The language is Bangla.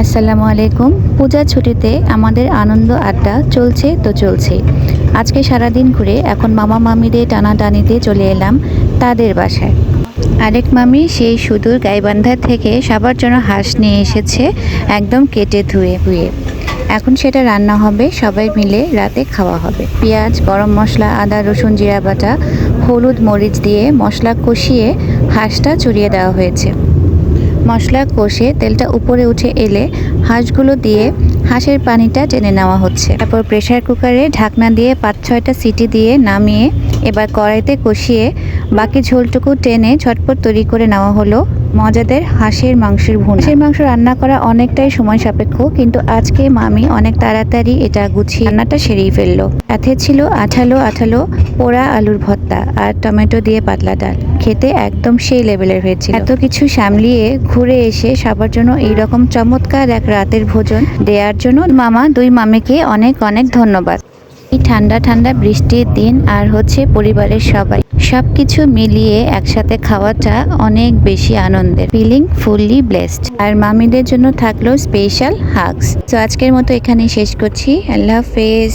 আসসালামু আলাইকুম। পূজার ছুটিতে আমাদের আনন্দ আড্ডা চলছে তো চলছে। আজকে সারাদিন ঘুরে এখন মামা মামিদের টানাটানিতে চলে এলাম তাদের বাসায়। আরেক মামি সেই সুদূর গাইবান্ধা থেকে সবার জন্য হাঁস নিয়ে এসেছে, একদম কেটে ধুয়ে। এখন সেটা রান্না হবে, সবাই মিলে রাতে খাওয়া হবে। পেঁয়াজ, গরম মশলা, আদা, রসুন, জিরা বাটা, হলুদ, মরিচ দিয়ে মশলা কষিয়ে হাঁসটা চড়িয়ে দেওয়া হয়েছে। মশলা কষে তেলটা উপরে উঠে এলে হাঁসগুলো দিয়ে হাঁসের পানিটা টেনে নেওয়া হচ্ছে। তারপর প্রেসার কুকারে ঢাকনা দিয়ে ৫-৬টা সিটি দিয়ে নামিয়ে এবার কড়াইতে কষিয়ে বাকি ঝোলটুকু টেনে ঝটপট তৈরি করে নেওয়া হলো মজাদার হাঁসের মাংসের ভুনা। হাঁসের মাংস রান্না করা অনেকটাই সময় সাপেক্ষ, কিন্তু আজকে মামি অনেক তাড়াতাড়ি এটা গুছিয়ে রান্নাটা সেরেই ফেললো। সাথে ছিল আঠালো আঠালো পোড়া আলুর ভর্তা আর টমেটো দিয়ে পাতলা ডাল। খেতে একদম সেই লেভেলের হয়েছিল। এত কিছু সামলিয়ে ঘুরে এসে সবার জন্য এইরকম চমৎকার এক রাতের ভোজন দেওয়ার জন্য দুই মামিকে অনেক অনেক ধন্যবাদ। এই ঠান্ডা ঠান্ডা বৃষ্টির দিন আর হচ্ছে পরিবারের সবাই সবকিছু মিলিয়ে একসাথে খাওয়াটা অনেক বেশি আনন্দের। Feeling fully blessed. আর মামিদের জন্য থাকলো স্পেশাল হাগস। তো আজকের মতো এখানেই শেষ করছি। আল্লাহ হাফেজ।